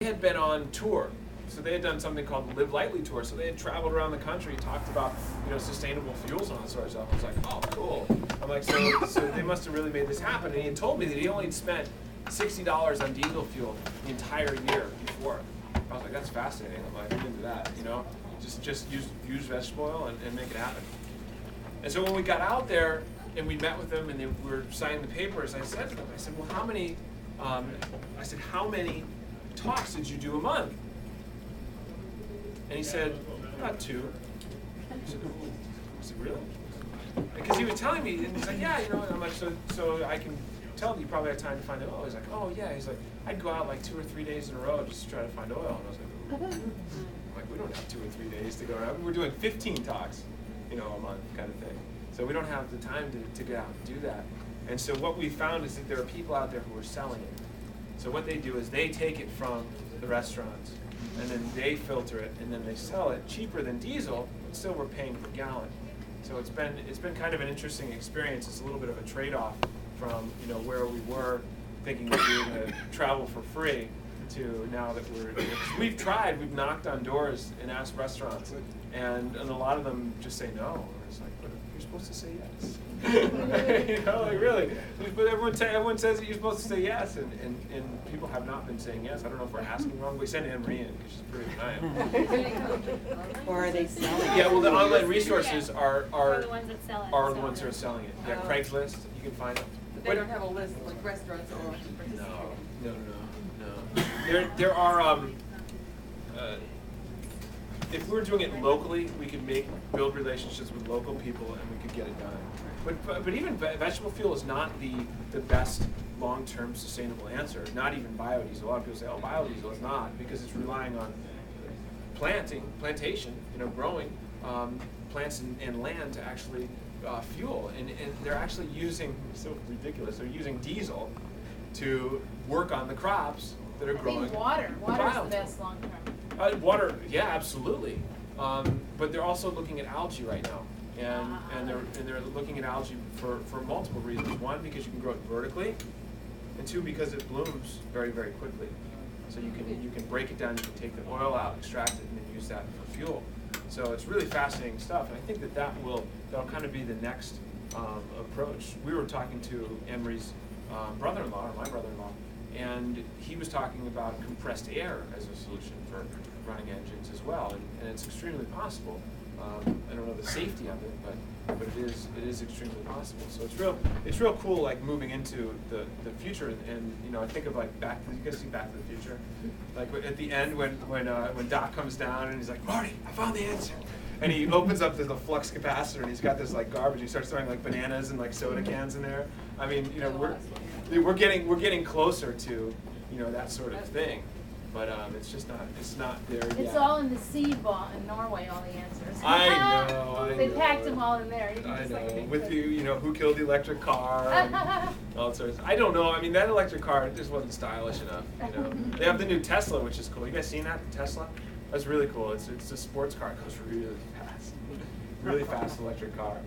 They had been on tour, so they had done something called the Live Lightly tour. So they had traveled around the country, talked about sustainable fuels and all that sort of stuff. I was like, oh, cool. I'm like, so they must have really made this happen. And he had told me that he only had spent $60 on diesel fuel the entire year before. I was like, that's fascinating. I'm like, I'm into that. Just use vegetable oil and make it happen. And so when we got out there and we met with them and they were signing the papers, I said to them, I said, well, how many talks did you do a month? And he said, about 2. I said, really? Because he was telling me, and he's like, yeah, and I'm like, so I can tell that you probably had time to find the oil. He's like, oh yeah. He's like, I'd go out like 2 or 3 days in a row just to try to find oil. And I was like, I'm like, we don't have 2 or 3 days to go around. We're doing 15 talks, a month kind of thing. So we don't have the time to get out and do that. And so what we found is that there are people out there who are selling it. So what they do is they take it from the restaurants, and then they filter it, and then they sell it cheaper than diesel, but still we're paying per gallon. So it's been kind of an interesting experience. It's a little bit of a trade-off from where we were thinking that we were going to travel for free to now that we've knocked on doors and asked restaurants, and a lot of them just say no. It's like, but you're supposed to say yes. Really. But everyone says that you're supposed to say yes, and people have not been saying yes. I don't know if we're asking wrong. We sent Ann Marie in because she's pretty than I am. Or are they selling it? Yeah, well, the online resources are the ones that sell it. Are the ones that are selling it. Yeah, Craigslist, you can find them. But they don't have a list like restaurants or No. There are. If we were doing it locally, we could build relationships with local people, and we could get it done. But even vegetable fuel is not the best long-term sustainable answer. Not even biodiesel. A lot of people say, oh, biodiesel is not, because it's relying on plantation, growing plants and land to actually fuel, and they're actually using, so ridiculous, they're using diesel to work on the crops that are growing. I think water's the best long term. Water, yeah, absolutely. But they're also looking at algae right now, and they're looking at algae for multiple reasons. One, because you can grow it vertically, and 2, because it blooms very, very quickly. So you can break it down, you can take the oil out, extract it, and then use that for fuel. So it's really fascinating stuff, and I think that'll kind of be the next approach. We were talking to Ann Marie's brother-in-law, or my brother-in-law, and he was talking about compressed air as a solution for running engines as well, and it's extremely possible. I don't know the safety of it, but it is extremely possible. So it's real cool, like moving into the future. And I think of like you guys see Back to the Future, like at the end when Doc comes down and he's like, Marty, I found the answer. And he opens up the flux capacitor, and he's got this like garbage. He starts throwing like bananas and like soda cans in there. I mean, we're getting closer to that sort of thing, but it's not there yet. It's all in the seed vault in Norway. All the answers. I know. They packed them all in there. I know. With who killed the electric car? And all sorts. I don't know. I mean, that electric car just wasn't stylish enough. They have the new Tesla, which is cool. You guys seen that? The Tesla? That's really cool. It's a sports car. It goes really fast. Really fast electric car.